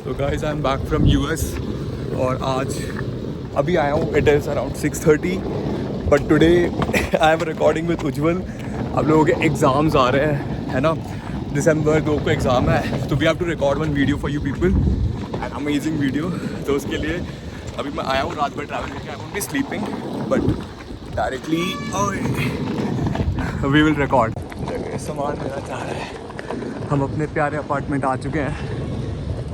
So guys, I'm back from US और आज अभी आया हूँ. It is around 6:30. But today I am recording with उज्जवल. अब लोगों के एग्ज़ाम्स आ रहे हैं, है ना. दिसंबर 2 को एग्ज़ाम है, तो we have to record one video for you people. An amazing video. तो उसके लिए अभी मैं आया हूँ, रात भर ट्रैवल करके. I won't be sleeping, but directly we will record. सामान मेरा चाह रहा है. हम अपने प्यारे अपार्टमेंट आ चुके हैं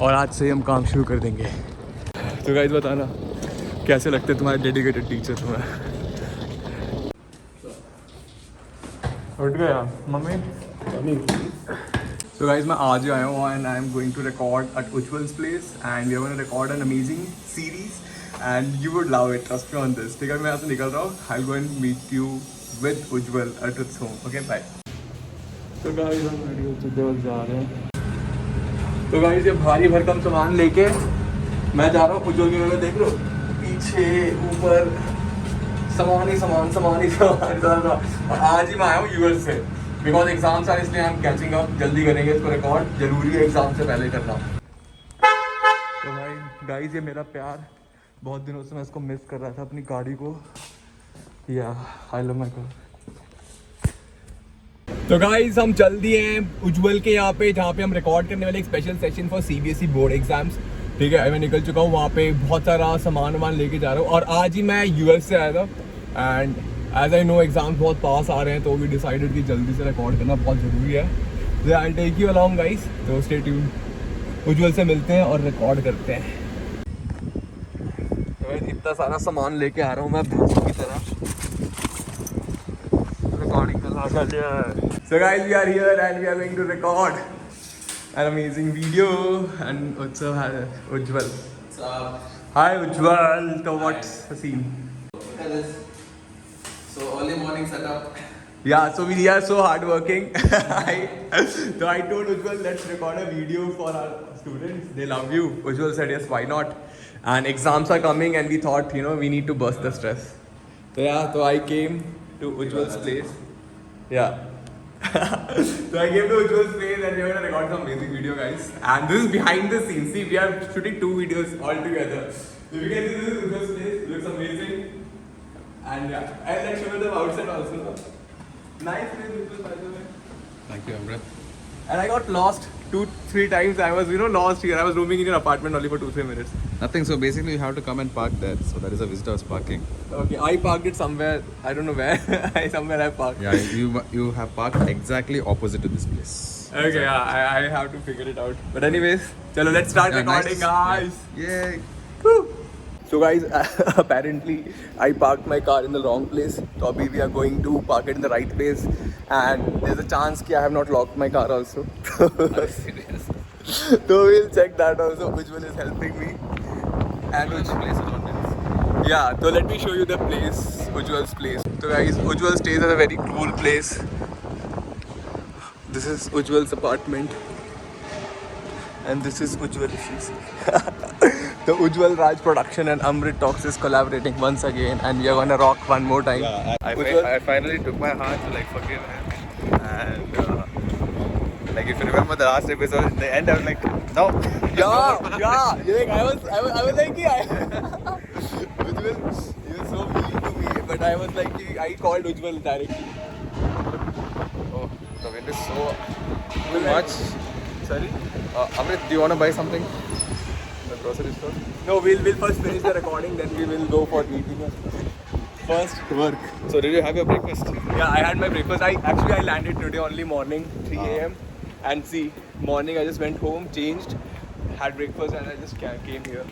और आज से हम काम शुरू कर देंगे. तो गाइस बताना कैसे लगते हैं तुम्हारे डेडिकेटेड टीचर तुम्हें. उठ गया मम्मी. So guys, मैं आज ही आया हूँ and I am going to record at Ujjwal's place and we are going to record an amazing series and you would love it, trust me on this. ठीक है, मैं यहाँ से निकल रहा हूँ. I'll go and meet you with Ujjwal at his home. Okay, bye. तो guys हम वीडियो उज्जवल जा रहे हैं. तो गाइस ये भारी भरकम सामान लेके मैं जा रहा हूँ उज्जवल के घर. देख लो पीछे ऊपर सामान ही सामान. आज ही मैं आया हूँ यूएस से बिकॉज एग्जाम्स आए, इसलिए हम कैचिंग अप जल्दी करेंगे. इसको रिकॉर्ड जरूरी है एग्जाम से पहले करना. तो भाई गाइस ये मेरा प्यार, बहुत दिनों से मैं इसको मिस कर रहा था अपनी गाड़ी को. या आई लव माय कार. तो गाइस हम चल दिए हैं उज्जवल के यहाँ पे, जहाँ पे हम रिकॉर्ड करने वाले एक special session for CBSE board exams. ठीक है, मैं निकल चुका हूँ वहाँ पे, बहुत सारा सामान वामान लेके जा रहा हूँ. और आज ही मैं यूएस से आया था and as I know exams बहुत पास आ रहे हैं, तो वी डिसाइडेड कि जल्दी से रिकॉर्ड करना बहुत ज़रूरी है. तो I take you along guys, तो स्टे ट्यून. उज्जवल से मिलते हैं और रिकॉर्ड करते हैं. तो इतना सारा सामान लेके आ रहा हूँ मैं भूखों की तरह. रिकॉर्डिंग कर लिया. So guys, we are here and we are going to record an amazing video and also Ujjwal. What's up? Hi Ujjwal. So what's the scene? Look at this. So early morning setup. Yeah, so we are so hardworking. So I told Ujjwal, let's record a video for our students. They love you. Ujjwal said yes, why not? And exams are coming and we thought, you know, we need to burst the stress. So yeah, so I came to Ujjwal's place. Yeah. So I came to Ujjwal's place and we are going to record some amazing video, guys. And this is behind the scenes. See, we are shooting 2 videos all together. So you can see this is Ujjwal's place. It looks amazing. And yeah, I'll like show you them outside also. Nice place, Ujjwal, by the way. Thank you, Amrit. And I got lost 2-3 times. I was, lost here. I was roaming in your apartment only for 2-3 minutes. Nothing. So basically, you have to come and park there. So that is a visitor's parking. Okay, I parked it somewhere. I don't know where. Somewhere I parked. Yeah, you have parked exactly opposite to this place. Okay, yeah, I have to figure it out. But anyways, chalo, let's start recording, guys. Yay! Woo. So guys, apparently I parked my car in the wrong place. So abhi we are going to park it in the right place. And there's a chance that I have not locked my car also. Serious? So we'll check that also. Ujjwal is helping me. And Which place is on this? yeah, so let me show you the place, Ujjwal's place. So guys, Ujjwal stays at a very cool place. This is Ujjwal's apartment. And this is Ujjwal, if you see. The Ujjwal Raj production and Amrit Talks is collaborating once again, and we are gonna rock one more time. Yeah, I finally took my heart to like forgive him. And like if you remember the last episode, in the end I was like, no. Yeah. You think I was like, Ujjwal, he was so mean to me, but I was like, I called Ujjwal directly. Oh, the wind is so too much. Sorry? Amrit, do you want to buy something? The grocery store? No, we'll first finish the recording, then we will go for eating. First work. So did you have your breakfast? Yeah, I had my breakfast. I landed today only morning, 3 a.m. And see, morning I just went home, changed, had breakfast, and I just came here.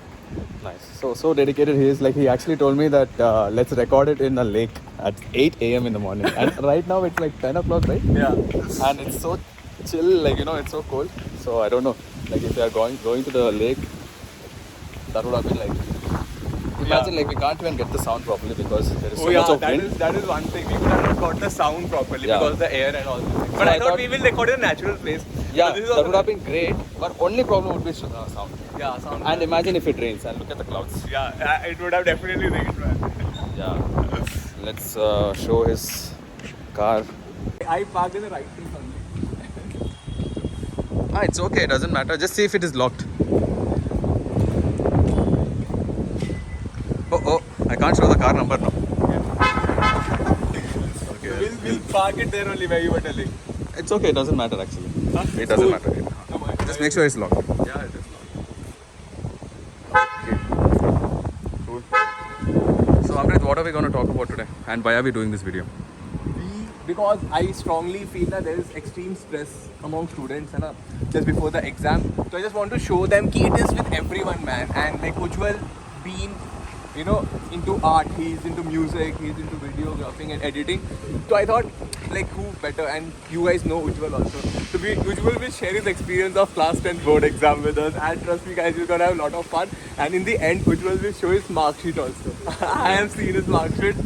Nice. So dedicated he is. Like he actually told me that let's record it in a lake at 8 a.m. in the morning. And right now it's like 10 o'clock, right? Yeah. And it's so chill, like it's so cold. So I don't know, like if they are going to the lake, that would have been like. Imagine like we can't even get the sound properly because there is so much of wind. That is one thing. We could have not got the sound properly because of the air and all this. But So I thought we will record in a natural place. Yeah, So this is that would have been great. But only problem would be sound. Yeah, sound. And imagine if it rains and look at the clouds. Yeah, it would have definitely rained, man. Yeah. Let's show his car. I parked in the right place only. It's okay, it doesn't matter. Just see if it is locked. can't show the car number now. We'll park it there only where you were telling. It's okay, it doesn't matter actually. Huh? It doesn't Cool. matter. Come on. Just make sure it's locked. Yeah, it is. Cool. So Amrit, what are we going to talk about today? And why are we doing this video? Because I strongly feel that there is extreme stress among students है ना just before the exam. So I just want to show them कि it is with everyone, man. And like Ujjwal being, you know, into art, he's into music, he's into videographing and editing. So I thought, like, who better? And you guys know Ujjwal also. So Ujjwal will share his experience of class 10 board exam with us. And trust me, guys, we're gonna have a lot of fun. And in the end, Ujjwal will show his mark sheet also. I have seen his mark sheet,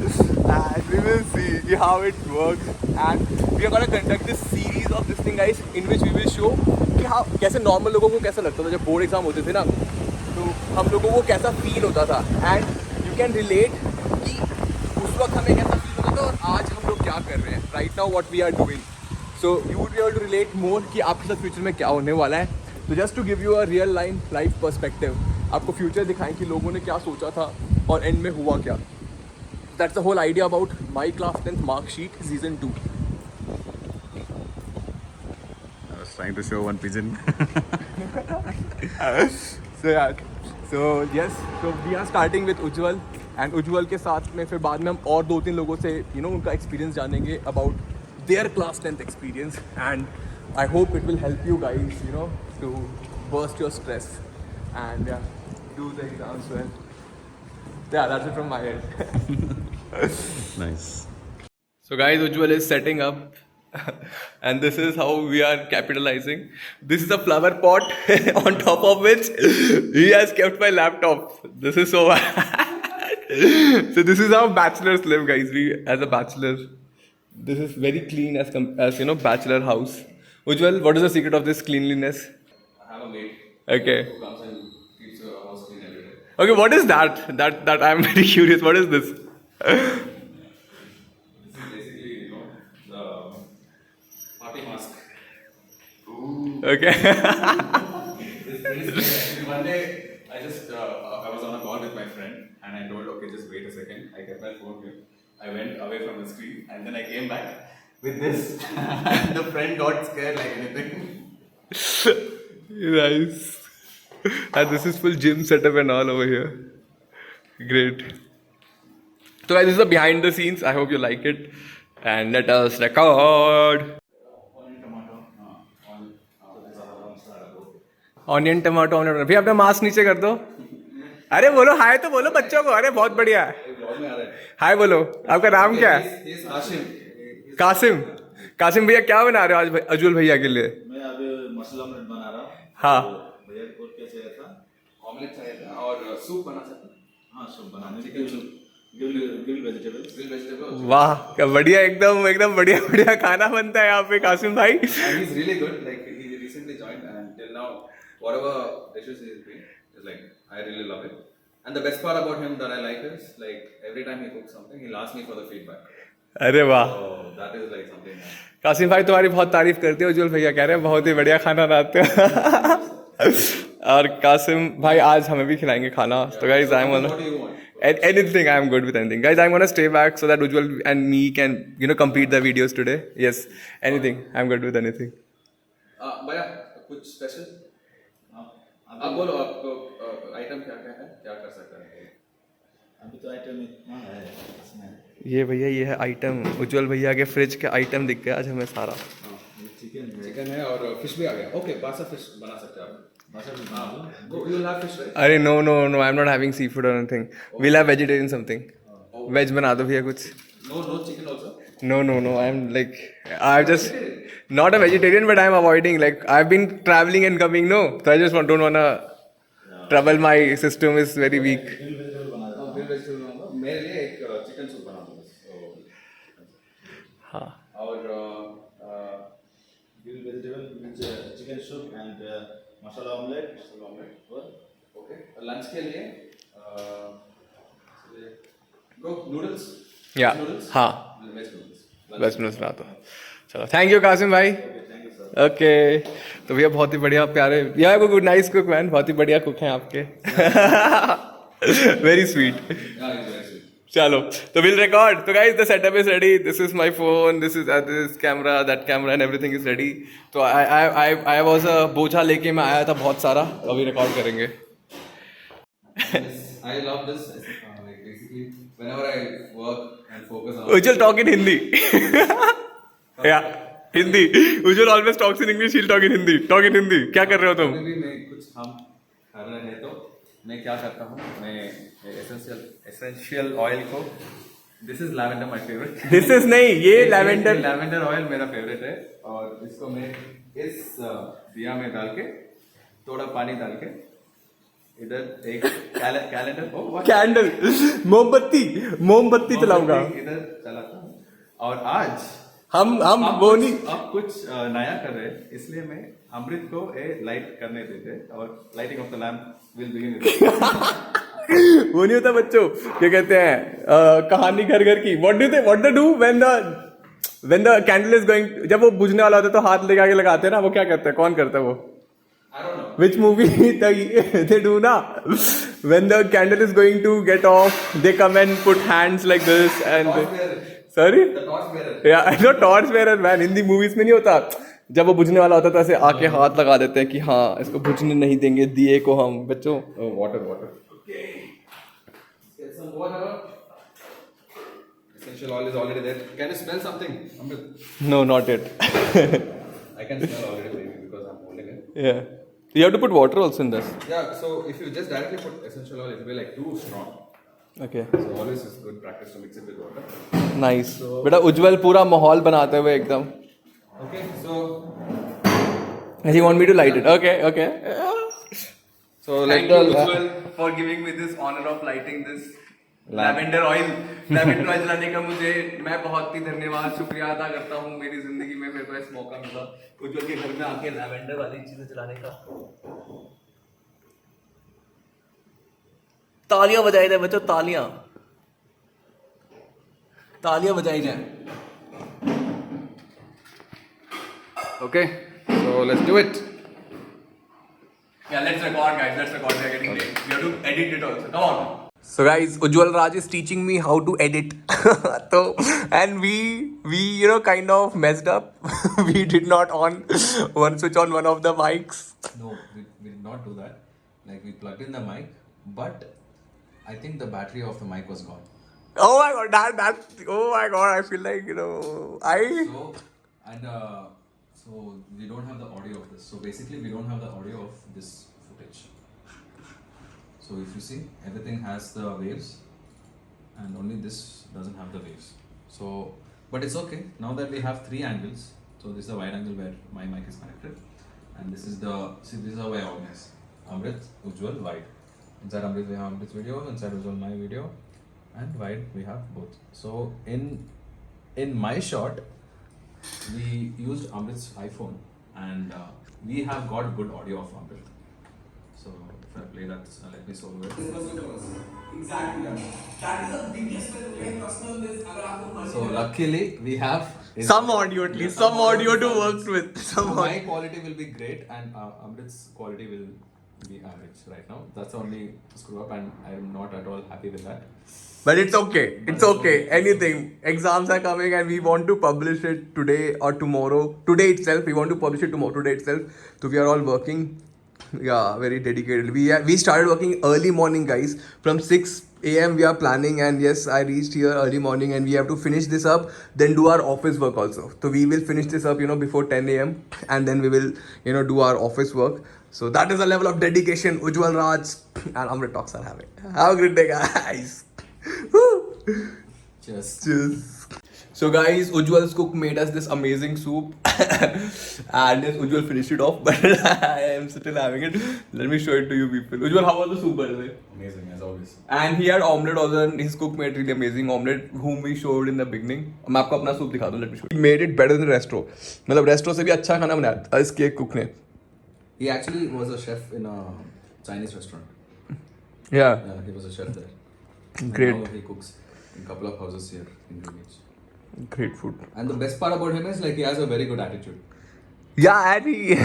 and we will see how it works. And we are gonna conduct this series of this thing, guys, in which we will show कि हाँ कैसे normal लोगों को कैसा लगता था जब board exam होते थे ना, तो हम लोगों को कैसा फील होता था. एंड यू कैन रिलेट कि उस वक्त हमें कैसा फील होता था और आज हम लोग क्या कर रहे हैं, right now what we are doing. So you would be able to relate more कि आपके साथ फ्यूचर में क्या होने वाला है. तो just to give you a real life perspective, आपको फ्यूचर दिखाएं कि लोगों ने क्या सोचा था और एंड में हुआ क्या. That's the whole idea about my class 10th mark sheet season 2. I was trying to show one pigeon. So yeah, so yes, so we are starting with Ujjwal, and Ujjwal के साथ में फिर बाद में हम और 2-3 लोगों से उनका experience जानेंगे about their class 10th experience, and I hope it will help you guys to burst your stress and do the exams well. Yeah, that's it from my end. Nice. So guys, Ujjwal is setting up and this is how we are capitalizing. This is a flower pot on top of which he has kept my laptop. This is so bad. So this is how bachelors live, guys. We as a bachelor, this is very clean as bachelor house. Ujjwal, what is the secret of this cleanliness? I have a maid Okay. who comes and keeps the house clean every day. Okay, what is that? That I'm very curious. What is this? This is basically, the party mask. Okay. Actually, one day I was on a call with my friend and I told, okay, just wait a second. I kept my phone here. I went away from the screen and then I came back with this. And the friend got scared like anything. Nice. And this is full gym setup and all over here. Great. So guys, this is the behind the scenes. I hope you like it. And let us record. Onion, tomato, onion. भैया अपना mask नीचे कर दो. अरे बोलो हाय तो बोलो बच्चों को. अरे बहुत बढ़िया है. हाय बोलो. आपका नाम क्या है? कासिम. कासिम भैया क्या बना रहे हो आज अजुल भैया के लिए? मैं अभी मसाला ऑमलेट बना रहा हूँ. हाँ. भैया को क्या चाहिए था? ऑमलेट चाहिए था और सूप बना सकते. हाँ, सूप बनाने के लिए ग्रिल वेजिटेबल्स. वाह क्या बढ़िया एकदम बढ़िया खाना बनता है यहाँ पे कासिम भाई. And he's really good. Like he recently joined and till now, whatever dishes he's doing is like I really love it. And the best part about him that I like is like every time he cooks something, he'll ask me for the feedback. अरे वाह. So that is like something. Qasim भाई तुम्हारी बहुत तारीफ करते हो. उज्जवल भैया कह रहे हैं बहुत ही बढ़िया खाना बनाते हो. और कासिम भाई आज हमें भी खिलाएंगे खाना. तो guys I am What do you want? anything. I am good with anything. Guys, I'm gonna stay back so that Ujjwal and me can complete the videos today. Yes, anything. I'm good with anything. भैया कुछ special? आप बोलो आपको item क्या क्या है, क्या कर सकते हैं? अभी तो आइटम इतना है इसमें. ये भैया ये है आइटम. उज्जवल भैया के फ्रिज के आइटम दिख गया आज हमें सारा. चिकन है और फिश भी आ गया. ओके, बासा फिश बना सकते हैं आप. You'll have fish, right? अरे no, I'm not having seafood or anything. We'll have vegetarian something. Veg बना दो भैया कुछ. No chicken also. No. I'm just not a vegetarian, but I'm avoiding. Like I've been traveling and coming. No, so I just don't wanna trouble. My system is very weak. Grill vegetable बना रहा हूँ. Grill vegetable बनाऊंगा. मेरे लिए एक chicken soup बना दो बस. हाँ. और grill vegetable chicken soup and masala omelette. Okay. Lunch के लिए नूडल्स. या हाँ. Veg noodles. बस नूडल्स बना दो. चलो थैंक यू कासिम भाई. ओके. तो भैया बहुत ही बढ़िया प्यारे. या गुड नाइस कुक मैन. बहुत ही बढ़िया कुक हैं आपके. Very sweet. चलो तो विल रिकॉर्ड. तो guys the setup is ready. This is my phone, this is this camera, that camera and everything is ready. तो आई वाज अ बोझा लेके मैं आया था बहुत सारा. अभी रिकॉर्ड करेंगे. I love this. Like basically, whenever I work and focus on. Ujjwal talk in Hindi. Yeah, Hindi. Ujjwal always talks in English. He'll talk in Hindi. Talk in Hindi. क्या कर रहे हो तुम? कभी भी मैं कुछ हम कर रहे हैं तो मैं क्या करता हूँ, मैं एसेंशियल ऑयल को, this is lavender my favourite. This is नहीं, ये लैवेंडर. लैवेंडर ऑयल मेरा फेवरेट है. और इसको मैं इस दिया में डाल के, थोड़ा पानी डाल के, इधर एक कैलेंडर कैंडल, मोमबत्ती चलाऊंगा. इधर चलाता हूँ. और आज हम वो नहीं. अब कुछ नया कर रहे हैं, इसलिए मैं अमृत को लाइट करने देते और lighting of the lamp will begin. वो नहीं होता बच्चों, क्या कहते हैं, कहानी घर घर की. What do do when the candle is going, जब वो बुझने वाला होता है तो हाथ लेके आगे लगाते हैं ना. वो क्या करते हैं, कौन करता है वो? I don't know. Which movie they do na? When the candle is going to get off, they come and put hands like this and. Torchbearer. Sorry? The torchbearer. Yeah, I know torchbearer man. Hindi movies में नहीं होता. जब वो बुझने वाला होता है तो ऐसे आके हाथ लगा देते हैं कि हाँ इसको बुझने नहीं देंगे दिए को हम. बच्चों. Oh, water. Okay. Get some water. Essential oil is already there. Can you smell something, Amrit? No, not yet. I can smell already maybe because I'm holding it. Yeah. You have to put water also in this. Yeah. So if you just directly put essential oil, it will be like too strong. Okay. So always is good practice to mix it with water. Nice. बेटा उज्जवल पूरा माहौल बनाते हुए एकदम. Okay. So. You want me to light it? Okay. So Thank you Ujjwal for giving me this honor of lighting this lavender oil. Lavender oil जलाने का मैं बहुत ही धन्यवाद, शुक्रिया अदा करता हूँ. मेरी जिंदगी में मेरे को इस मौका मिला उज्जवल के घर में आके लैवेंडर वाली चीजें जलाने का. तालियां बजाई जाए बच्चों, तालियां बजाई जाए. okay. So let's do it. Yeah, let's record guys, let's record. We are getting late. We have to edit it also. Come on. So guys, Ujjwal Raj is teaching me how to edit. So and we kind of messed up. We did not switch on one of the mics. No, we did not do that. Like we plugged in the mic, but I think the battery of the mic was gone. Oh my god, that oh my god, I feel like So we don't have the audio of this. So basically we don't have the audio of this footage. So if you see, everything has the waves and only this doesn't have the waves. So, but it's okay. Now that we have three angles, so this is the wide angle where my mic is connected, and this is this is how I organize. Amrit, Ujjwal, wide. Inside Amrit we have Amrit's video, inside Ujjwal my video, and wide we have both. So in my shot, we used Amrit's iPhone, and we have got good audio of Amrit. So if I play that, let me solve it. exactly. That is the biggest way to play personal this. अगर आपको So luckily we have some audio at least, some audio to work with. My quality will be great, and Amrit's quality will be average right now. That's the only screw up, and I'm not at all happy with that. But it's okay. It's okay. Anything. Exams are coming and we want to publish it today or tomorrow. Today itself. We want to publish it tomorrow. Today itself. So we are all working. Yeah, very dedicated. We started working early morning, guys. From 6 a.m. we are planning, and yes, I reached here early morning, and we have to finish this up. Then do our office work also. So we will finish this up, before 10 a.m. and then we will, do our office work. So that is the level of dedication Ujjwal Raj and Amrit Talks are having. Have a great day, guys. Cheers. So guys, Ujjwal's cook made us this amazing soup and yes, Ujjwal finished it off, but I am still having it. Let me show it to you people. Ujjwal, how was the soup by the way? Amazing as always. And he had omelette also, and his cook made really amazing omelette, whom we showed in the beginning. मैं आपको अपना soup दिखा दूँ, let me show you. He made it better than resto. मतलब resto से भी अच्छा खाना बनाया इसके cook ने. He actually was a chef in a Chinese restaurant. Yeah. Yeah, he was a chef there. Great. And now he cooks in a couple of houses here in Green Beach. Great food. And the best part about him is like he has a very good attitude. Yeah, and he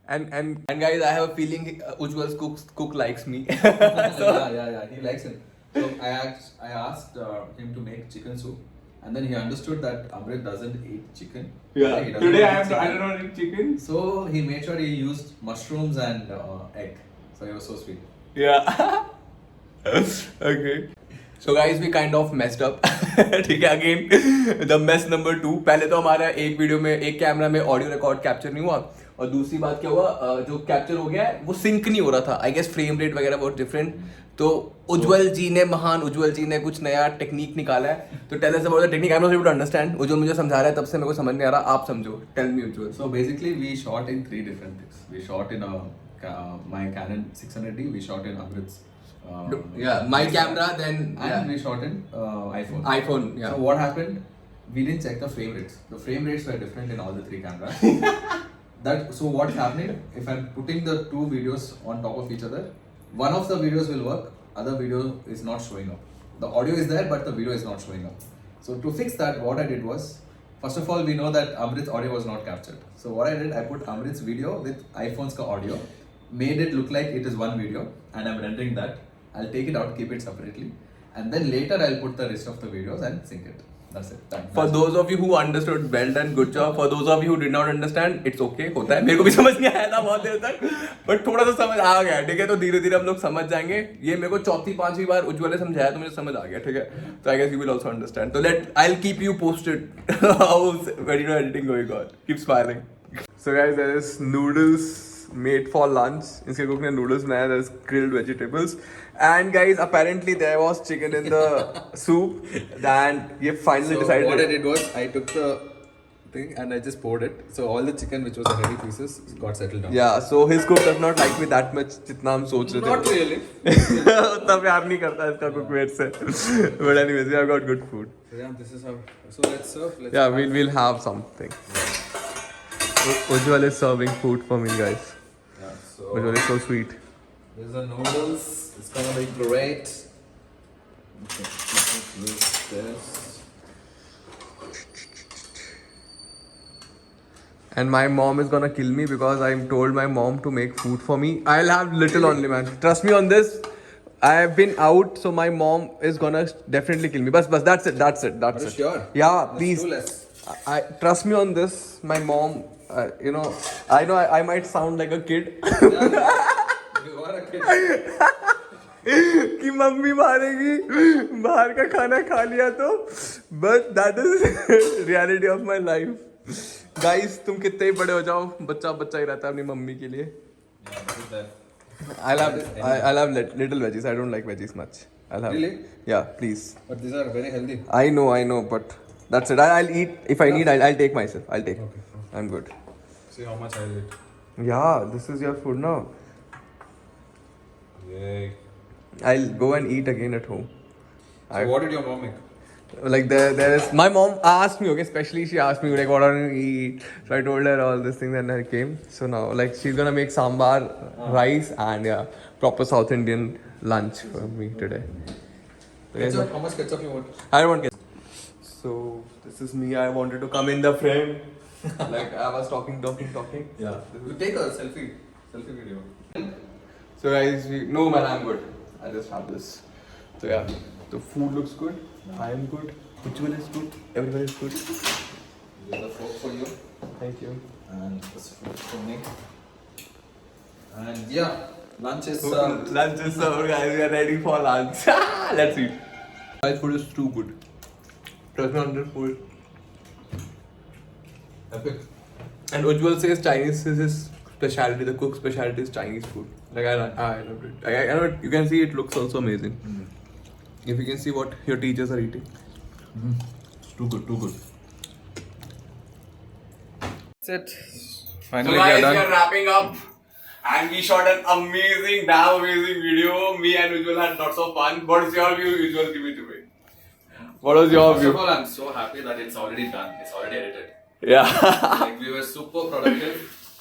and guys, I have a feeling Ujjwal's cook likes me. Yeah. He likes him. So I asked him to make chicken soup, and then he understood that Amrit doesn't eat chicken. Yeah. He doesn't Today eat I chicken. don't know eat chicken. So he made sure he used mushrooms and egg. So it was so sweet. Yeah. Okay. So guys, we kind of messed up. ठीक है, again the mess number 2. पहले तो हमारा एक video में एक camera में audio record capture नहीं हुआ, और दूसरी बात क्या हुआ, जो कैप्चर हो गया है वो सिंक नहीं हो रहा था. आई गेस फ्रेम रेट वगैरह बहुत डिफरेंट. तो उज्जवल जी ने, महान उज्जवल जी ने कुछ नया टेक्निक निकाला है. तो tell us about the technique. I am not able to understand. Ujjwal मुझे समझा रहा है, तब से मेरे को समझ नहीं आ रहा. आप समझो. Tell me Ujjwal. So basically, we shot in 3 different things. We shot in my Canon 600D. We shot in Amrit's. Yeah, my camera, then And we shot in iPhone. iPhone. Yeah. So what happened? We didn't check the frame rates. The frame rates were different in all the 3 cameras. So what's happening? If I'm putting the 2 videos on top of each other, one of the videos will work, other video is not showing up. The audio is there, but the video is not showing up. So to fix that, what I did was, first of all, we know that Amrit's audio was not captured. So what I did, I put Amrit's video with iPhone's audio, made it look like it is one video, and I'm rendering that. I'll take it out, keep it separately, and then later I'll put the rest of the videos and sync it. That's it. Done. For those of you who understood, well done, good job. For those of you who did not understand, it's okay, होता है. मेरे को भी समझ नहीं आया था बहुत देर तक, but थोड़ा सा समझ आ गया. ठीक है, तो धीरे धीरे हम लोग समझ जाएंगे. ये मेरे को 4th-5वीं बार उज्जवल ने समझाया तो मुझे समझ आ गया. ठीक है, तो I guess you will also understand. So I'll keep you posted how's video editing going on. Keep smiling. So guys, there is noodles made for lunch. इसके कुक ने noodles बनाया. There's grilled vegetables. And guys, apparently there was chicken in the soup. Then ये finally decided. What I did was, I took the thing and I just poured it. So all the chicken, which was the heavy pieces, got settled down. Yeah, so his cook does not like me that much जितना हम सोच रहे थे. Not really. उतना प्यार नहीं करता इसका cook मेरे से. But anyways, we have got good food. So yeah, this is how. So let's serve. Yeah, we'll have something. Ujjwal is serving food for me, guys. Yeah. So Ujjwal is so sweet. there's the noodles. It's gonna be great. Okay, use this. And my mom is gonna kill me because I told my mom to make food for me. I'll have little only, man. Trust me on this. I have been out, so my mom is gonna definitely kill me. But that's it. That's it. That's Are you it. sure? Yeah, Let's please. do less. I trust me on this. My mom, you know I might sound like a kid. You are a kid. कि mummy मारेगी बाहर का खाना खा लिया तो. But that is reality of my life. Guys, तुम कितने ही बड़े हो जाओ, बच्चा बच्चा ही रहता है अपनी मम्मी के लिए. Yeah, this is that. I'll have little veggies. I don't like veggies much. I'll have. Really? Yeah, please. But these are very healthy. I know, but that's it. I'll eat. If I need, I'll take myself. I'll take. Okay. I'm good. See how much I'll eat. Yeah, this is your food now. Yay. I'll go and eat again at home. So what did your mom make? Like there is, my mom asked me, okay, especially she asked me like what are you gonna eat. So I told her all these things and I came. So now like she's gonna make sambar, rice, and yeah, proper South Indian lunch for me today. Ketchup? How much ketchup you want? I don't want ketchup. So this is me. I wanted to come in the frame. Like I was talking. Yeah. You take a selfie video. So guys, no man, I'm good. I just have this. So yeah, the food looks good. I am good. Ujjwal is good. Everyone is good. There's a fork for you. Thank you. And this food for me. And yeah, lunch is Lunch is served, guys. We are ready for lunch. Let's eat. Guys, food is too good. Trust me on this food. epic. And Ujjwal says Chinese is his specialty. The cook's specialty is Chinese food. Like I love it. I know it, you can see it looks also amazing. If you can see what your teachers are eating. It's too good. That's it. So Finally, guys, we are we are done. wrapping up. And we shot an damn amazing video. Me and Ujjwal had lots of fun. What is your view, Ujjwal? Give it away. What was your First view? of all, I'm so happy that it's already done. It's already edited. Yeah. Like we were super productive.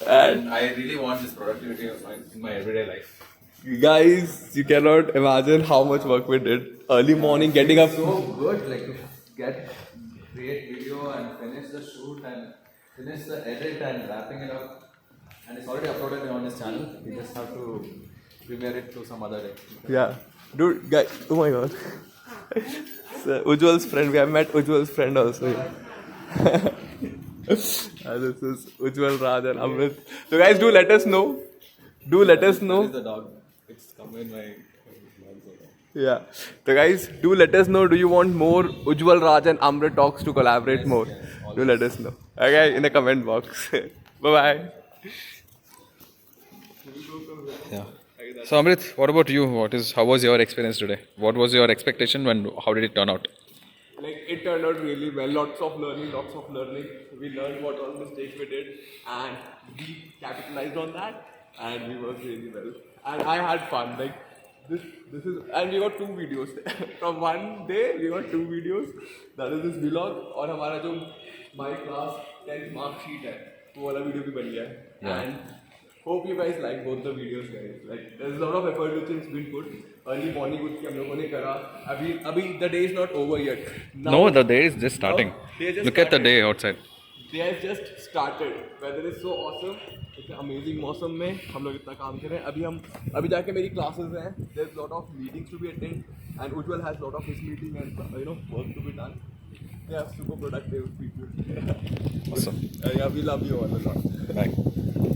And I really want this productivity in my everyday life. Guys, you cannot imagine how much work we did. Early morning, getting up. So good, like to create video and finish the shoot and finish the edit and wrapping it up. And it's already uploaded on his channel. You just have to premiere it to some other day. Yeah. Dude, guy, oh my god. So, Ujjwal's friend, we have met Ujjwal's friend also. Yeah. And this is Ujjwal, Raj and Amrit. So guys, do let us know. Do let us That know. is the dog. It's come in my. Yeah. So guys, do let us know. Do you want more Ujjwal, Raj and Amrit talks to collaborate more? Do let us know. Okay, in the comment box. Bye-bye. Yeah. So Amrit, what about you? How was your experience today? What was your expectation and how did it turn out? Like it turned out really well. Lots of learning. We learned what all mistakes we did, and we capitalized on that, and we worked really well. And I had fun. Like this is, and we got 2 videos from one day. We got 2 videos. That is this vlog और हमारा जो my class 10th mark sheet है, वो वाला video भी बन गया है. And hope you guys like both the videos, guys. Like there's a lot of effort which has been put. Early morning उठ के हम लोगों ने करा. अभी the day is not over yet. Now, No, the day is just starting. they just Look at the started. day outside. They have just started. Weather is so awesome. इतने amazing मौसम में हम लोग इतना काम कर रहे हैं. अभी जाके मेरी classes हैं. There's lot of meetings to be attended, and Ujjwal has lot of his meeting and work to be done. They are super productive people. Awesome. Yeah, we love you all a lot. Bye.